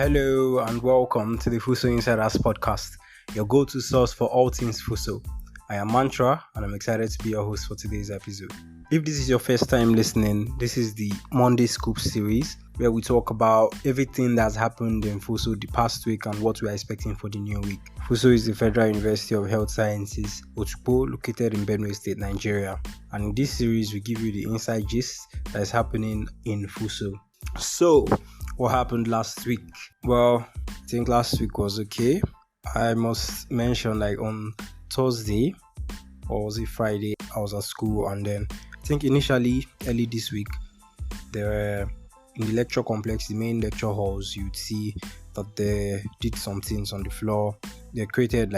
Hello and welcome to the FUHSO Insiders podcast, your go-to source for all things FUHSO. I am Mantra and I'm excited to be your host for today's episode. If this is your first time listening, this is the Monday Scoop series where we talk about everything that's happened in FUHSO the past week and what we are expecting for the new week. FUHSO is the Federal University of Health Sciences, Otukpo, located in Benue State, Nigeria. And in this series, we give you the inside gist that is happening in FUHSO. So, what happened last week? Well, I think last week was okay. I must mention on Thursday, or was it Friday, I was at school, and then I think initially, early this week, there were in the lecture complex, the main lecture halls, you'd see that they did some things on the floor. They created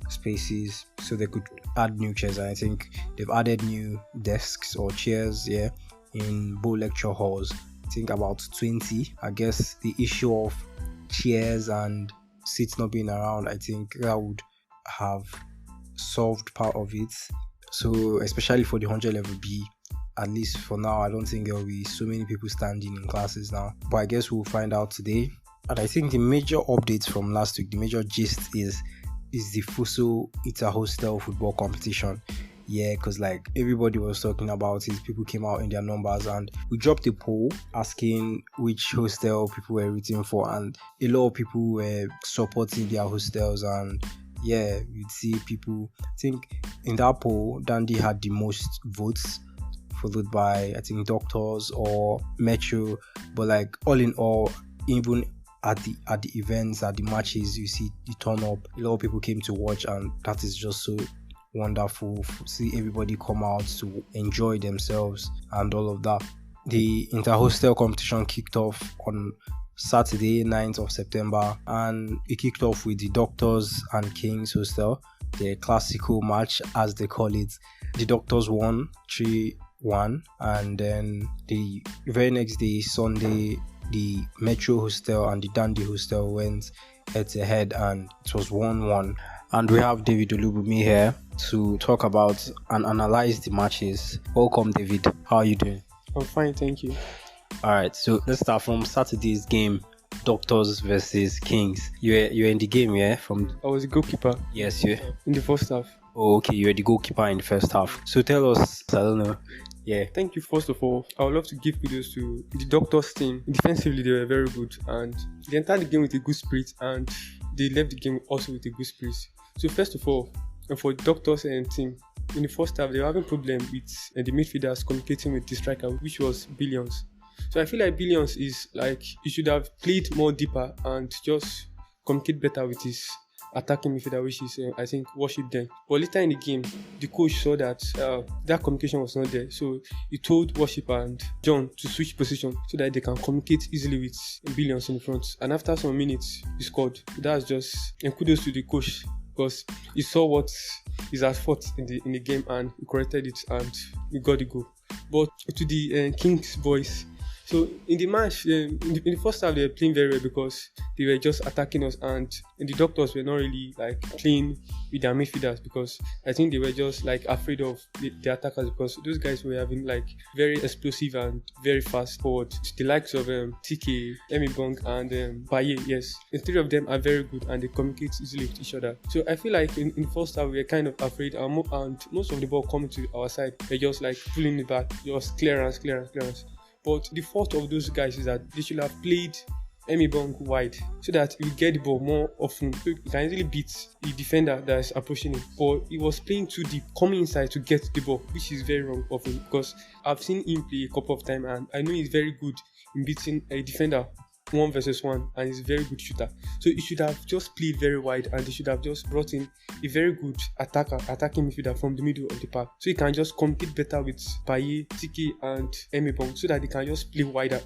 spaces so they could add new chairs, and I think they've added new desks or chairs in both lecture halls. I think about 20. I guess the issue of chairs and seats not being around, I think that would have solved part of it. So especially for the 100 level B, at least for now, I don't think there will be so many people standing in classes now. But I guess we'll find out today. And I think the major updates from last week, the major gist is the FUHSO Hostel football competition. Yeah, because everybody was talking about it, people came out in their numbers, and we dropped a poll asking which hostel people were rooting for, and a lot of people were supporting their hostels. And yeah, you'd see people, I think in that poll, Dundee had the most votes, followed by I think Doctors or Metro. But all in all, even at the events, at the matches, you see the turn up, a lot of people came to watch, and that is just so wonderful. See everybody come out to enjoy themselves and all of that. The inter-hostel competition kicked off on Saturday, 9th of September, and it kicked off with the Doctors and Kings Hostel, the classical match as they call it. The Doctors won 3-1, and then the very next day, Sunday, the Metro Hostel and the Dundee Hostel went head to head, and it was 1-1. And we have David Olubunmi here to talk about and analyze the matches. Welcome, David. How are you doing? I'm fine, thank you. Alright, so let's start from Saturday's game, Doctors versus Kings. You're in the game, yeah? I was a goalkeeper. Yes, you. In the first half. Oh, okay, you were the goalkeeper in the first half. So tell us, I don't know. Yeah. Thank you. First of all, I would love to give kudos to the Doctors team. Defensively, they were very good, and they entered the game with a good spirit, and they left the game also with a good spirit. So first of all, for Doctors and team, in the first half, they were having problem with the midfielders communicating with the striker, which was Billions. So I feel like Billions is he should have played more deeper and just communicate better with his attacking midfielder, which is I think Worship then. But later in the game, the coach saw that that communication was not there, so he told Worship and John to switch position so that they can communicate easily with Billions in front. And after some minutes, he scored. That's just kudos to the coach, because he saw what is at fault in the game and he corrected it and we got the goal. But to the Kings boys, so in the match, in the first half, they were playing very well because they were just attacking us, and the Doctors were not really playing with their midfielders, because I think they were just afraid of the attackers, because those guys were having very explosive and very fast forward. The likes of TK, Emibong and Baye, yes. The three of them are very good and they communicate easily with each other. So I feel in the first half, we were kind of afraid, and most of the ball coming to our side, they're just pulling it back, just clearance. But the fault of those guys is that they should have played Emibong wide so that you get the ball more often. So you can easily beat the defender that is approaching him. But he was playing too deep, coming inside to get the ball, which is very wrong of him, because I've seen him play a couple of times and I know he's very good in beating a defender 1v1, and he's a very good shooter. So he should have just played very wide, and they should have just brought in a very good attacking midfielder from the middle of the park, so he can just compete better with Baye, Tiki and Emibong, so that they can just play wider.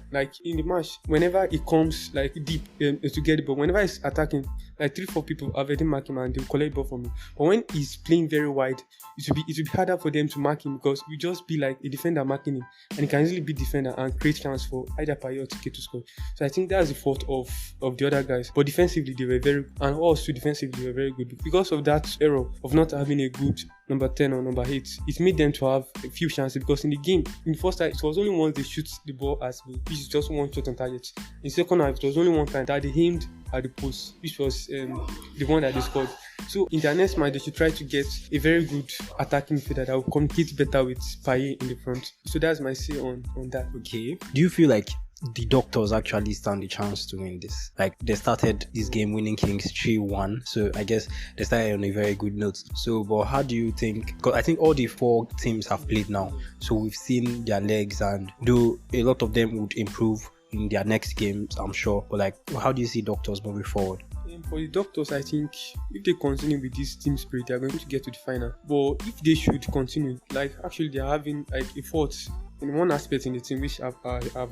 In the match, whenever he comes deep to get the ball, whenever he's attacking, 3-4 people have already marked him and they'll collect the ball from him. But when he's playing very wide, it will be harder for them to mark him, because we just be a defender marking him, and he can easily beat defender and create chance for either Baye or Tiki to score. So I think think that's the fault of the other guys. But defensively, they were very, and also defensively, they were very good. Because of that error of not having a good number 10 or number 8, it made them to have a few chances. Because in the game, in the first half, it was only once they shoot the ball at me, which is just one shot on target. In second half, it was only one time that they aimed at the post, which was the one that they scored. So in their next match, they should try to get a very good attacking midfielder that will communicate better with Payet in the front. So that's my say on that. Okay. Do you feel like the Doctors actually stand a chance to win this? Like, they started this game winning Kings 3-1, so I guess they started on a very good note. So, but how do you think, because I think all the 4 teams have played now, so we've seen their legs, and though a lot of them would improve in their next games, I'm sure, but like, how do you see Doctors moving forward? For the Doctors, I think if they continue with this team spirit, they are going to get to the final. But if they should continue, like, actually they are having like a fault in one aspect in the team which I've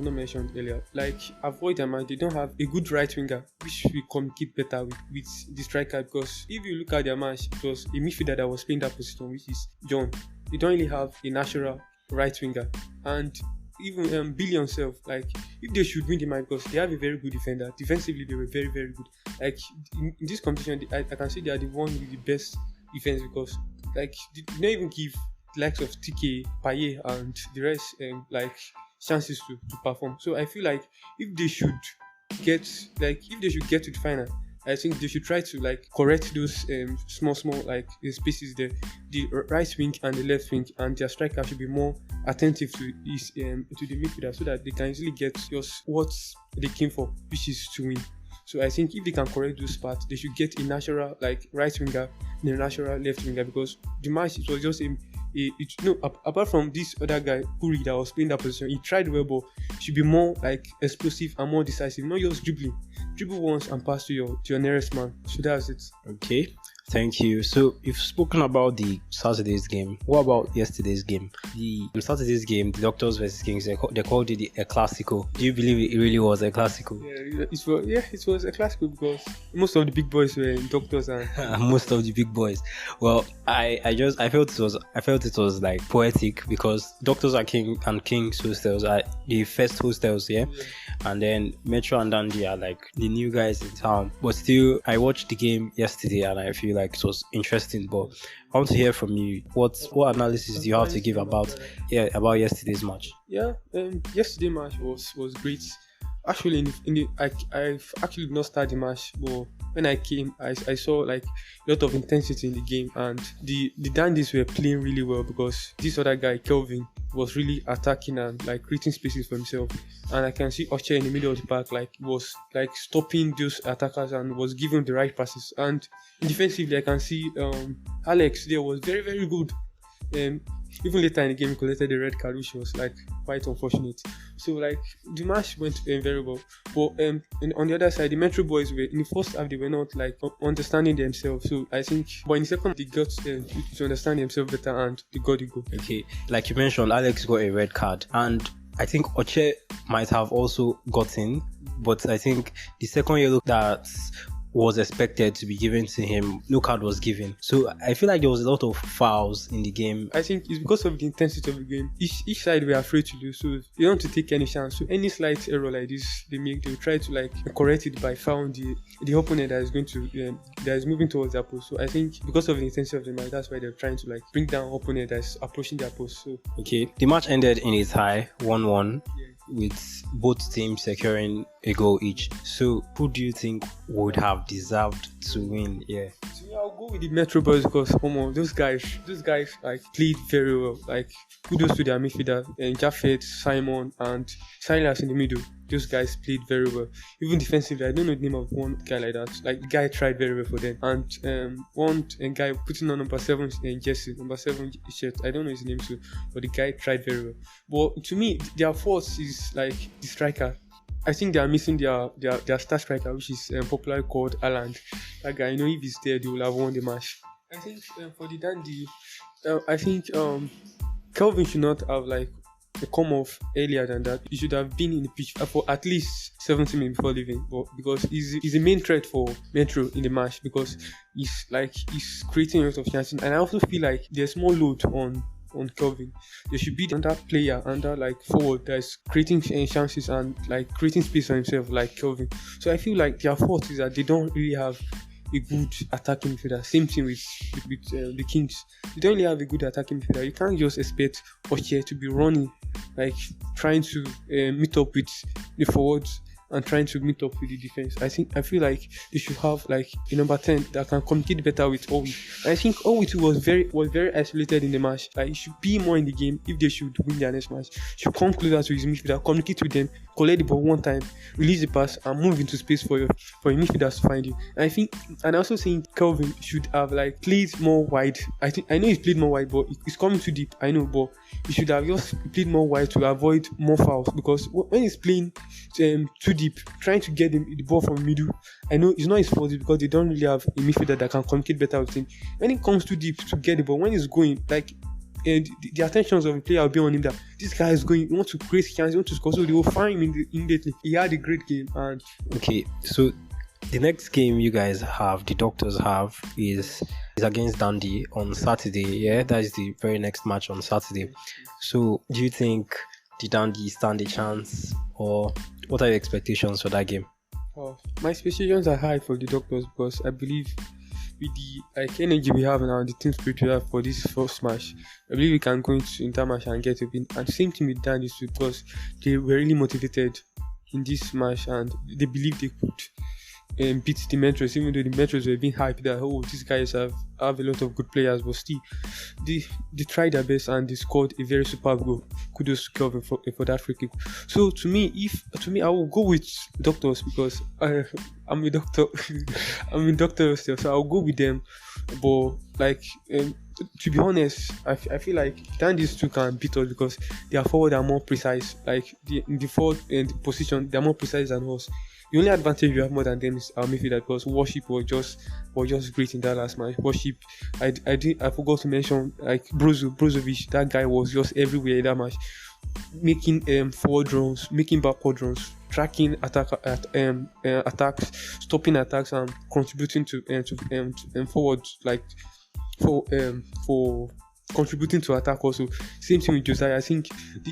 not mentioned earlier. Like, avoid them, and they don't have a good right winger which will communicate better with the striker. Because if you look at their match, it was a midfielder that was playing that position, which is John. They don't really have a natural right winger. And even Billy himself, like, if they should win the match, because they have a very good defender. Defensively, they were very, very good. Like, in this competition, I can say they are the one with the best defense, because like, they don't even give the likes of TK, Payet, and the rest like chances to perform. So I feel like if they should get to the final, I think they should try to like correct those small like spaces there, the right wing and the left wing, and their striker should be more attentive to this to the midfielder, so that they can easily get just what they came for, which is to win. So I think if they can correct those parts, they should get a natural like right winger and a natural left winger, because the match, it was just apart from this other guy Puri that was playing that position, he tried well, but should be more like explosive and more decisive, not just dribble once and pass to your nearest man. So that's it. Okay, thank you. So you've spoken about the Saturday's game. What about yesterday's game? The Saturday's game, the Doctors versus Kings, they called it a Classico. Do you believe it really was a Classico? Yeah, it was a Classico, because most of the big boys were in Doctors and most of the big boys. Well, I felt it was like poetic, because Doctors are King and Kings hostels are the first hostels, yeah? And then Metro and Dandy are like the new guys in town. But still, I watched the game yesterday and I feel like it was interesting. But I want to hear from you. What analysis do you have to give about yesterday's match? Yeah, yesterday's match was great. Actually, I've actually did not start the match, but when I came, I saw like a lot of intensity in the game, and the Dandies were playing really well, because this other guy Kelvin was really attacking and like creating spaces for himself, and I can see Oche in the middle of the park like was like stopping those attackers and was giving the right passes. And defensively, I can see Alex there was very, very good. Even later in the game, he collected the red card, which was like quite unfortunate. So like the match went very well. But and on the other side, the Metro boys were in the first half, they were not like understanding themselves. So I think, but in the second, they got to understand themselves better, and they got the goal. Okay, like you mentioned, Alex got a red card, and I think Oche might have also gotten, but I think the second yellow that was expected to be given to him, no card was given. So I feel like there was a lot of fouls in the game. I think it's because of the intensity of the game. Each side were afraid to lose, so they don't want to take any chance. So any slight error like this they make, they'll try to like correct it by fouling the opponent that is going to that is moving towards their post. So I think because of the intensity of the match, that's why they're trying to like bring down opponent that is approaching their post. So okay, the match ended in a tie, 1-1. Yeah. With both teams securing a goal each. So who do you think would have deserved to win? Yeah. So I'll go with the Metro boys, because those guys like played very well. Like kudos to their midfielder and Jaffet, Simon and Silas in the middle. Those guys played very well. Even defensively, I don't know the name of one guy like that. Like the guy tried very well for them. And one guy putting on number 7 jersey, number 7 shirt. I don't know his name too, but the guy tried very well. But to me, their force is like the striker. I think they are missing their star striker, which is popularly called Alan. That guy, if he's there, they will have won the match. I think for the Dandy, I think Kelvin should not have like come off earlier than that. He should have been in the pitch for at least 70 minutes before leaving, but because he's a main threat for Metro in the match, because he's creating a lot of chances. And I also feel like there's more load on on Kelvin. There should be another player, under like forward, that's creating chances and like creating space for himself, like Kelvin. So I feel like their fault is that they don't really have a good attacking midfielder. Same thing with the Kings. They don't really have a good attacking midfielder. You can't just expect Oche to be running, like trying to meet up with the forwards and trying to meet up with the defense. I feel like they should have like a number 10 that can communicate better with Owi. I think Owi too was very isolated in the match. Like, he should be more in the game if they should win their next match. Should come closer to his midfielder, communicate with them, collect the ball one time, release the pass, and move into space for your midfielders to find you. And I also think Kelvin should have like played more wide. I know he's played more wide, but he's coming too deep. I know, but he should have just played more wide to avoid more fouls, because when he's playing too deep, trying to get the ball from middle, I know it's not his fault, because they don't really have a midfielder that can communicate better with him. When it comes too deep to get the ball, when he's going, like, and the attentions of the player will be on him, that this guy is going, he wants to create chance, he wants to score, so they will find him immediately. He had a great game. And okay, so the next game you guys have, the Doctors have, is against Dundee on Saturday. Yeah, that is the very next match on Saturday. So do you think the Dundee stand a chance, or what are your expectations for that game? My expectations are high for the Doctors, because I believe with the energy we have now, the team spirit we have for this first match, I believe we can go into Intermatch and get a win. And same thing with Dundee, because they were really motivated in this match and they believe they could beat the Metros, even though the Metros were being hyped that these guys have a lot of good players, but still they tried their best and they scored a very superb goal. Kudos to Kelvin for that free kick. So to me, I will go with Doctors, because I'm a doctor. I'm a doctor still, so I'll go with them. But like, to be honest, I feel like Dandy's two can beat us, because their forward are more precise. Like in the forward position, they're more precise than us. The only advantage we have more than them is our midfielder, because Worship was just great in that last match. Worship, I forgot to mention, like, Brozovic, that guy was just everywhere in that match, making forward runs, making backward runs, tracking attacks, stopping attacks, and contributing to forward, like for contributing to attack also. Same thing with Josiah. I think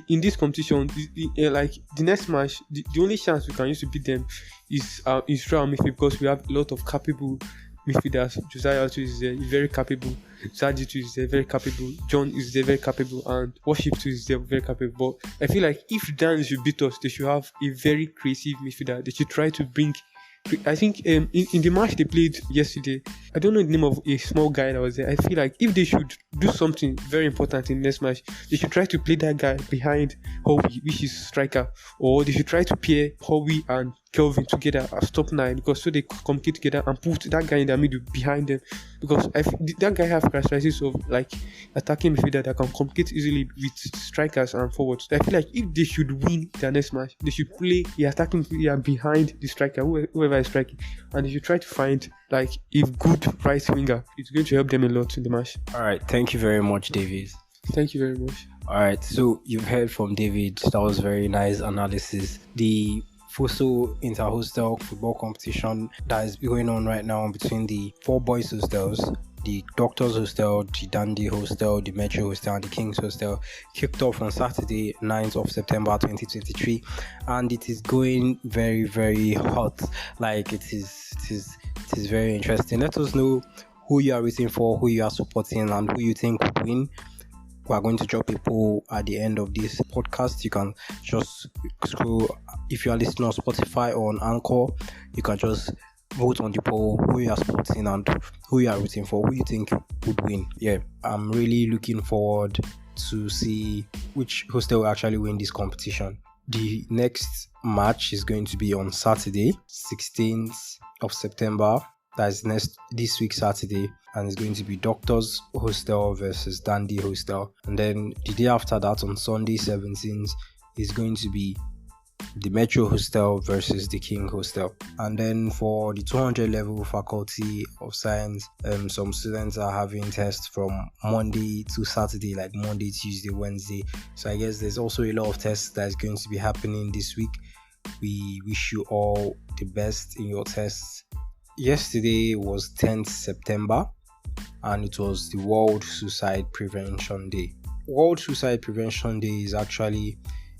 in this competition, like the next match, the only chance we can use to beat them is through our midfield, because we have a lot of capable midfielders. Josiah too is there, very capable. Zaji too is there, very capable. John is there, very capable, and Worship too is there, very capable. But I feel like if Dan should beat us, they should have a very creative midfielder. They should try to bring. I think in the match they played yesterday, I don't know the name of a small guy that was there. I feel like if they should do something very important in this match, they should try to play that guy behind Howie, which is striker, or they should try to pair Howie and Kelvin together as top 9, because so they compete together and put that guy in the middle behind them, because that guy have characteristics of like attacking midfielder that can compete easily with strikers and forwards. So I feel like if they should win their next match, they should play the attacking midfielder behind the striker, whoever is striking, and they should try to find like a good right winger. It's going to help them a lot in the match. All right, thank you very much, David. Thank you very much. All right, so you've heard from David. That was very nice analysis. The FUHSO Inter-Hostel football competition that is going on right now between the 4 boys hostels, the Doctors Hostel, the Dundee Hostel, the Metro Hostel, and the Kings Hostel, kicked off on Saturday, 9th of September 2023, and it is going very, very hot. Like, it is very interesting. Let us know who you are rooting for, who you are supporting, and who you think would win. We are going to drop a poll at the end of this podcast. You can just scroll. If you are listening on Spotify or on Anchor, you can just vote on the poll who you are supporting and who you are rooting for, who you think would win. Yeah, I'm really looking forward to see which hostel will actually win this competition. The next match is going to be on Saturday, 16th of September. That's this week Saturday, and it's going to be Doctors Hostel versus Dundee Hostel. And then the day after that, on Sunday 17th, is going to be the Metro Hostel versus the King Hostel. And then for the 200 level Faculty of Science, some students are having tests from Monday to Saturday, like Monday, Tuesday, Wednesday. So I guess there's also a lot of tests that is going to be happening this week. We wish you all the best in your tests. Yesterday was 10th September, and it was the World Suicide Prevention Day. World Suicide Prevention Day is actually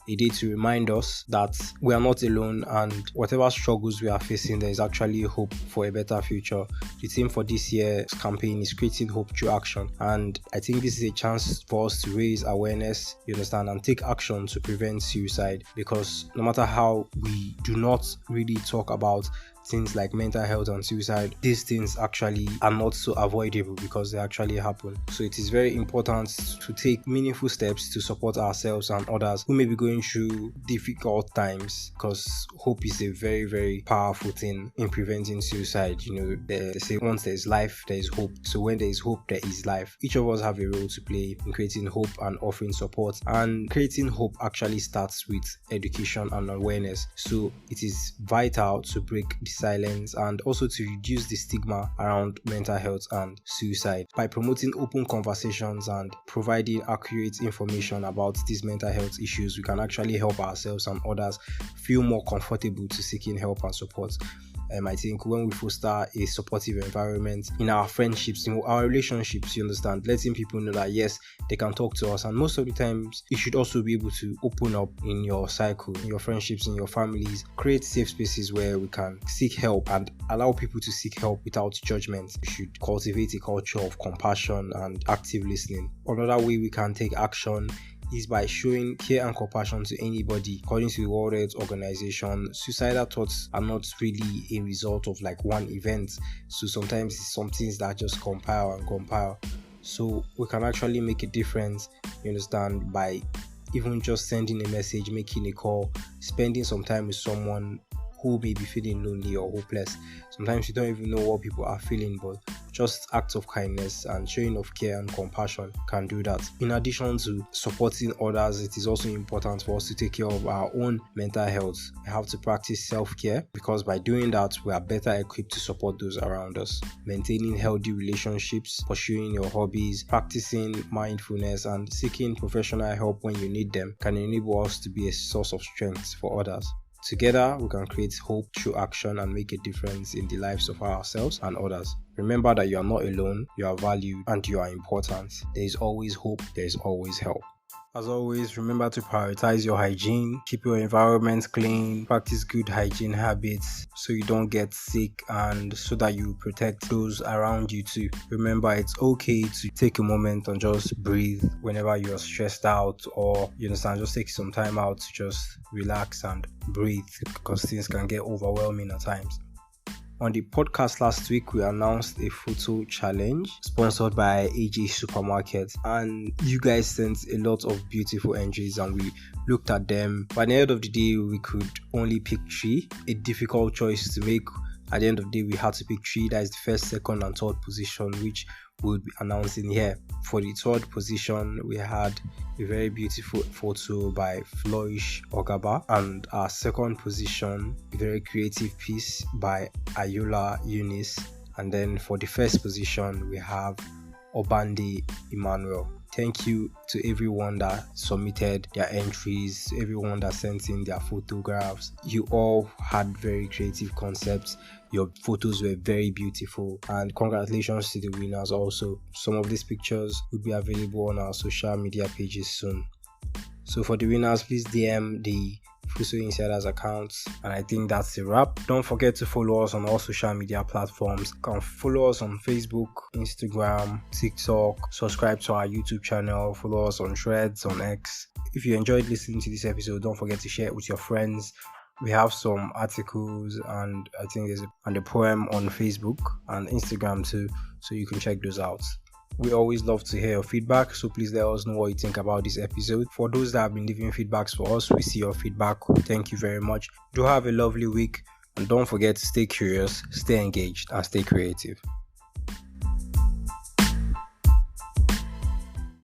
a day to remind us that we are not alone, and whatever struggles we are facing, there is actually hope for a better future. The theme for this year's campaign is creating hope through action, and I think this is a chance for us to raise awareness, and take action to prevent suicide, because no matter how we do not really talk about things like mental health and suicide, these things actually are not so avoidable because they actually happen. So it is very important to take meaningful steps to support ourselves and others who may be going through difficult times, because hope is a very, very powerful thing in preventing suicide. They say once there is life, there is hope. So when there is hope, there is life. Each of us have a role to play in creating hope and offering support, and creating hope actually starts with education and awareness. So it is vital to break the silence and also to reduce the stigma around mental health and suicide. By promoting open conversations and providing accurate information about these mental health issues, we can actually help ourselves and others feel more comfortable to seeking help and support. I think when we foster a supportive environment in our friendships, our relationships, letting people know that yes, they can talk to us, and most of the times you should also be able to open up in your cycle, in your friendships, in your families. Create safe spaces where we can seek help and allow people to seek help without judgment. We should cultivate a culture of compassion and active listening. Another way we can take action is by showing care and compassion to anybody. According to the World Health Organization, suicidal thoughts are not really a result of like one event. So sometimes it's some things that just compile. So we can actually make a difference, by even just sending a message, making a call, spending some time with someone who may be feeling lonely or hopeless. Sometimes you don't even know what people are feeling, but just acts of kindness and showing of care and compassion can do that. In addition to supporting others, it is also important for us to take care of our own mental health. We have to practice self-care, because by doing that, we are better equipped to support those around us. Maintaining healthy relationships, pursuing your hobbies, practicing mindfulness, and seeking professional help when you need them can enable us to be a source of strength for others. Together, we can create hope through action and make a difference in the lives of ourselves and others. Remember that you are not alone, you are valued, and you are important. There is always hope, there is always help. As always, remember to prioritize your hygiene, keep your environment clean, practice good hygiene habits so you don't get sick and so that you protect those around you too. Remember, it's okay to take a moment and just breathe whenever you're stressed out, or just take some time out to just relax and breathe, because things can get overwhelming at times. On the podcast last week, we announced a photo challenge sponsored by AJ Supermarket, and you guys sent a lot of beautiful entries and we looked at them. By the end of the day, we could only pick 3, a difficult choice to make. At the end of the day, we had to pick 3. That is the first, second, and third position, which we'll be announcing here. For the third position, we had a very beautiful photo by Flourish Ogaba, and our second position, a very creative piece by Ayula Eunice. And then for the first position, we have Obande Emmanuel. Thank you to everyone that submitted their entries, to everyone that sent in their photographs. You all had very creative concepts. Your photos were very beautiful, and congratulations to the winners also. Some of these pictures will be available on our social media pages soon. So for the winners, please DM the FUHSO Insiders accounts, and I think that's a wrap. Don't forget to follow us on all social media platforms. You can follow us on Facebook, Instagram, TikTok, subscribe to our YouTube channel, follow us on Threads, on X. If you enjoyed listening to this episode, don't forget to share it with your friends. We have some articles, and I think there's a poem on Facebook and Instagram too, so you can check those out. We always love to hear your feedback, so please let us know what you think about this episode. For those that have been leaving feedbacks for us, we see your feedback. Thank you very much. Do have a lovely week, and don't forget to stay curious, stay engaged, and stay creative.